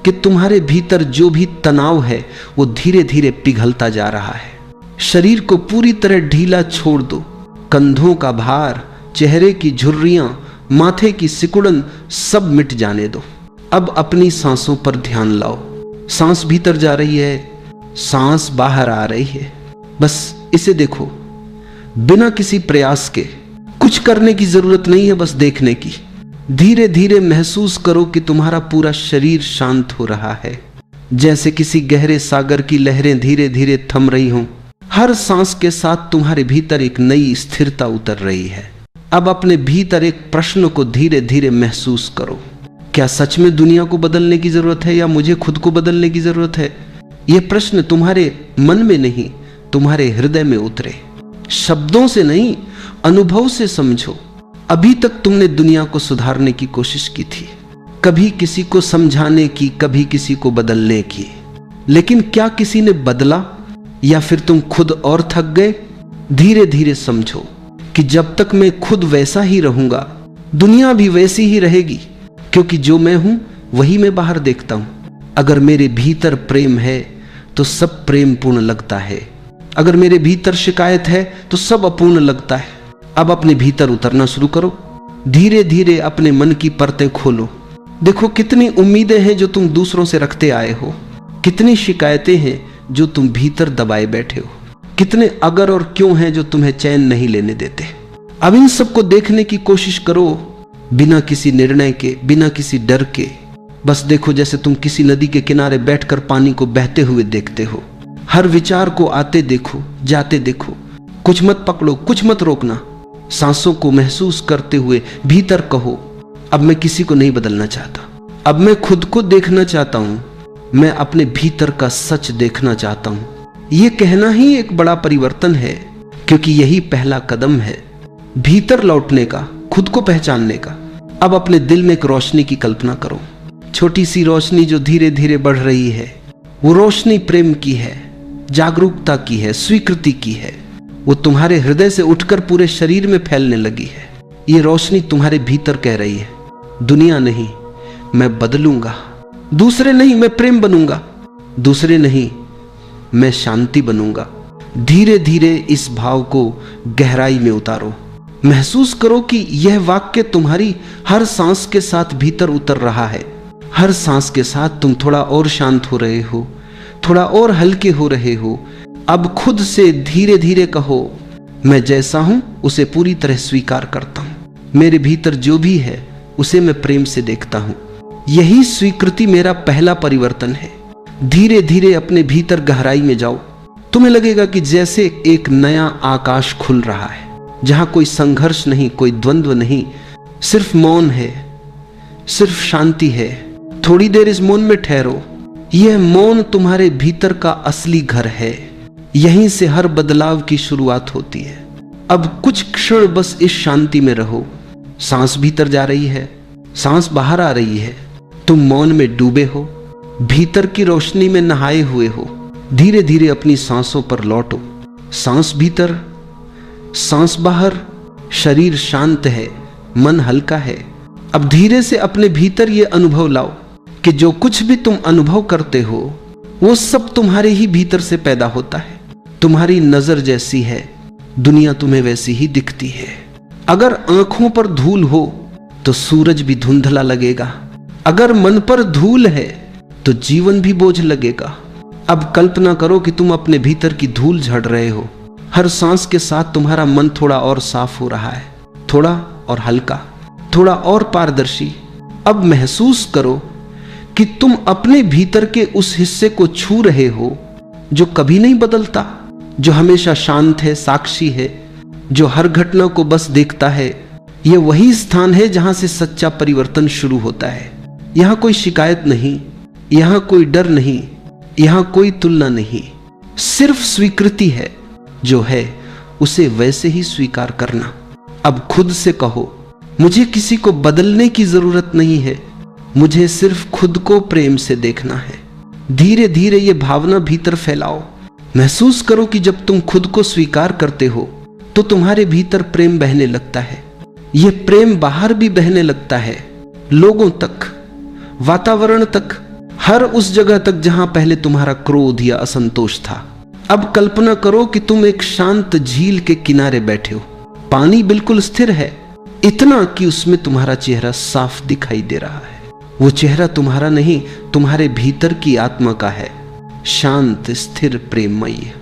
कि तुम्हारे भीतर जो भी तनाव है वो धीरे धीरे पिघलता जा रहा है। शरीर को पूरी तरह ढीला छोड़ दो। कंधों का भार, चेहरे की झुर्रियां, माथे की सिकुड़न सब मिट जाने दो। अब अपनी सांसों पर ध्यान लाओ। सांस भीतर जा रही है, सांस बाहर आ रही है। बस इसे देखो, बिना किसी प्रयास के। कुछ करने की जरूरत नहीं है, बस देखने की। धीरे धीरे महसूस करो कि तुम्हारा पूरा शरीर शांत हो रहा है, जैसे किसी गहरे सागर की लहरें धीरे धीरे थम रही हों। हर सांस के साथ तुम्हारे भीतर एक नई स्थिरता उतर रही है। अब अपने भीतर एक प्रश्न को धीरे धीरे महसूस करो। क्या सच में दुनिया को बदलने की जरूरत है या मुझे खुद को बदलने की जरूरत है? यह प्रश्न तुम्हारे मन में नहीं, तुम्हारे हृदय में उतरे। शब्दों से नहीं, अनुभव से समझो। अभी तक तुमने दुनिया को सुधारने की कोशिश की थी, कभी किसी को समझाने की, कभी किसी को बदलने की, लेकिन क्या किसी ने बदला या फिर तुम खुद और थक गए? धीरे धीरे समझो कि जब तक मैं खुद वैसा ही रहूंगा, दुनिया भी वैसी ही रहेगी, क्योंकि जो मैं हूं वही मैं बाहर देखता हूं। अगर मेरे भीतर प्रेम है तो सब प्रेम पूर्ण लगता है, अगर मेरे भीतर शिकायत है तो सब अपूर्ण लगता है। अब अपने भीतर उतरना शुरू करो। धीरे धीरे अपने मन की परतें खोलो। देखो कितनी उम्मीदें हैं जो तुम दूसरों से रखते आए हो, कितनी शिकायतें हैं जो तुम भीतर दबाए बैठे हो, कितने अगर और क्यों हैं जो तुम्हें चैन नहीं लेने देते। अब इन सबको देखने की कोशिश करो, बिना किसी निर्णय के, बिना किसी डर के। बस देखो जैसे तुम किसी नदी के किनारे बैठकर पानी को बहते हुए देखते हो। हर विचार को आते देखो, जाते देखो। कुछ मत पकड़ो, कुछ मत रोकना। सांसों को महसूस करते हुए भीतर कहो, अब मैं किसी को नहीं बदलना चाहता, अब मैं खुद को देखना चाहता हूं, मैं अपने भीतर का सच देखना चाहता हूं। यह कहना ही एक बड़ा परिवर्तन है, क्योंकि यही पहला कदम है भीतर लौटने का, खुद को पहचानने का। अब अपने दिल में एक रोशनी की कल्पना करो, छोटी सी रोशनी जो धीरे धीरे बढ़ रही है। वो रोशनी प्रेम की है, जागरूकता की है, स्वीकृति की है। वो तुम्हारे हृदय से उठकर पूरे शरीर में फैलने लगी है। ये रोशनी तुम्हारे भीतर कह रही है, दुनिया नहीं, मैं बदलूंगा। दूसरे नहीं, मैं प्रेम बनूंगा। दूसरे नहीं, मैं शांति बनूंगा। धीरे धीरे इस भाव को गहराई में उतारो। महसूस करो कि यह वाक्य तुम्हारी हर सांस के साथ भीतर उतर रहा है। हर सांस के साथ तुम थोड़ा और शांत हो रहे हो, थोड़ा और हल्के हो रहे हो। अब खुद से धीरे धीरे कहो, मैं जैसा हूं उसे पूरी तरह स्वीकार करता हूं। मेरे भीतर जो भी है उसे मैं प्रेम से देखता हूं। यही स्वीकृति मेरा पहला परिवर्तन है। धीरे धीरे अपने भीतर गहराई में जाओ। तुम्हें लगेगा कि जैसे एक नया आकाश खुल रहा है, जहां कोई संघर्ष नहीं, कोई द्वंद्व नहीं, सिर्फ मौन है, सिर्फ शांति है। थोड़ी देर इस मौन में ठहरो। यह मौन तुम्हारे भीतर का असली घर है। यहीं से हर बदलाव की शुरुआत होती है। अब कुछ क्षण बस इस शांति में रहो। सांस भीतर जा रही है, सांस बाहर आ रही है। तुम मौन में डूबे हो, भीतर की रोशनी में नहाए हुए हो। धीरे धीरे अपनी सांसों पर लौटो। सांस भीतर, सांस बाहर। शरीर शांत है, मन हल्का है। अब धीरे से अपने भीतर यह अनुभव लाओ कि जो कुछ भी तुम अनुभव करते हो वो सब तुम्हारे ही भीतर से पैदा होता है। तुम्हारी नजर जैसी है, दुनिया तुम्हें वैसी ही दिखती है। अगर आंखों पर धूल हो तो सूरज भी धुंधला लगेगा। अगर मन पर धूल है तो जीवन भी बोझ लगेगा। अब कल्पना करो कि तुम अपने भीतर की धूल झड़ रहे हो। हर सांस के साथ तुम्हारा मन थोड़ा और साफ हो रहा है, थोड़ा और हल्का, थोड़ा और पारदर्शी। अब महसूस करो कि तुम अपने भीतर के उस हिस्से को छू रहे हो जो कभी नहीं बदलता, जो हमेशा शांत है, साक्षी है, जो हर घटना को बस देखता है। यह वही स्थान है जहां से सच्चा परिवर्तन शुरू होता है। यहां कोई शिकायत नहीं, यहां कोई डर नहीं, यहां कोई तुलना नहीं, सिर्फ स्वीकृति है। जो है उसे वैसे ही स्वीकार करना। अब खुद से कहो, मुझे किसी को बदलने की जरूरत नहीं है, मुझे सिर्फ खुद को प्रेम से देखना है। धीरे धीरे ये भावना भीतर फैलाओ। महसूस करो कि जब तुम खुद को स्वीकार करते हो तो तुम्हारे भीतर प्रेम बहने लगता है। यह प्रेम बाहर भी बहने लगता है, लोगों तक, वातावरण तक, हर उस जगह तक जहां पहले तुम्हारा क्रोध या असंतोष था। अब कल्पना करो कि तुम एक शांत झील के किनारे बैठे हो, पानी बिल्कुल स्थिर है, इतना कि उसमें तुम्हारा चेहरा साफ दिखाई दे रहा है। वो चेहरा तुम्हारा नहीं, तुम्हारे भीतर की आत्मा का है, शांत, स्थिर, प्रेममयी।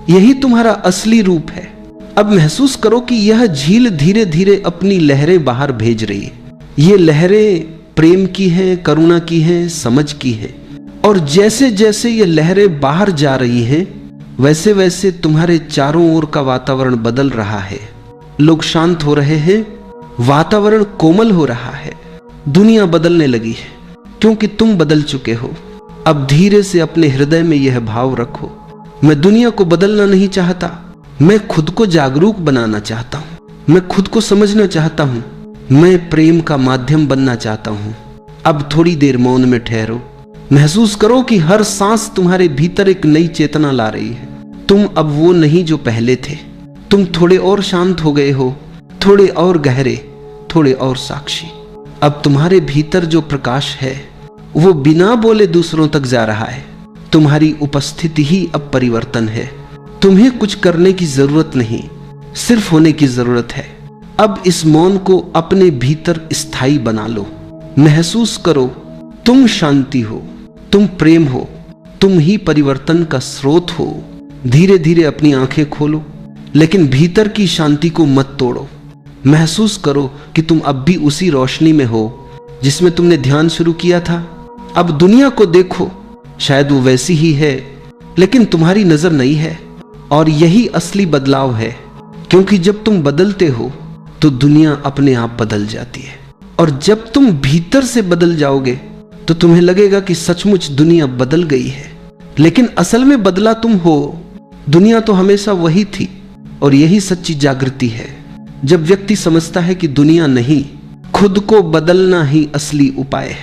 यही तुम्हारा असली रूप है। अब महसूस करो कि यह झील धीरे धीरे अपनी लहरें बाहर भेज रही है। ये लहरें प्रेम की हैं, करुणा की हैं, समझ की हैं। और जैसे जैसे ये लहरें बाहर जा रही हैं, वैसे वैसे तुम्हारे चारों ओर का वातावरण बदल रहा है। लोग शांत हो रहे हैं, वातावरण कोमल हो रहा है, दुनिया बदलने लगी है, क्योंकि तुम बदल चुके हो। अब धीरे से अपने हृदय में यह भाव रखो, मैं दुनिया को बदलना नहीं चाहता, मैं खुद को जागरूक बनाना चाहता हूं, मैं खुद को समझना चाहता हूं, मैं प्रेम का माध्यम बनना चाहता हूं। अब थोड़ी देर मौन में ठहरो, महसूस करो कि हर सांस तुम्हारे भीतर एक नई चेतना ला रही है। तुम अब वो नहीं जो पहले थे, तुम थोड़े और शांत हो गए हो, थोड़े और गहरे, थोड़े और साक्षी। अब तुम्हारे भीतर जो प्रकाश है वो बिना बोले दूसरों तक जा रहा है। तुम्हारी उपस्थिति ही अब परिवर्तन है। तुम्हें कुछ करने की जरूरत नहीं, सिर्फ होने की जरूरत है। अब इस मौन को अपने भीतर स्थायी बना लो। महसूस करो तुम शांति हो, तुम प्रेम हो, तुम ही परिवर्तन का स्रोत हो। धीरे धीरे अपनी आंखें खोलो, लेकिन भीतर की शांति को मत तोड़ो। महसूस करो कि तुम अब भी उसी रोशनी में हो जिसमें तुमने ध्यान शुरू किया था। अब दुनिया को देखो, शायद वो वैसी ही है, लेकिन तुम्हारी नजर नहीं है। और यही असली बदलाव है, क्योंकि जब तुम बदलते हो तो दुनिया अपने आप बदल जाती है। और जब तुम भीतर से बदल जाओगे तो तुम्हें लगेगा कि सचमुच दुनिया बदल गई है, लेकिन असल में बदला तुम हो। दुनिया तो हमेशा वही थी। और यही सच्ची जागृति है, जब व्यक्ति समझता है कि दुनिया नहीं, खुद को बदलना ही असली उपाय है।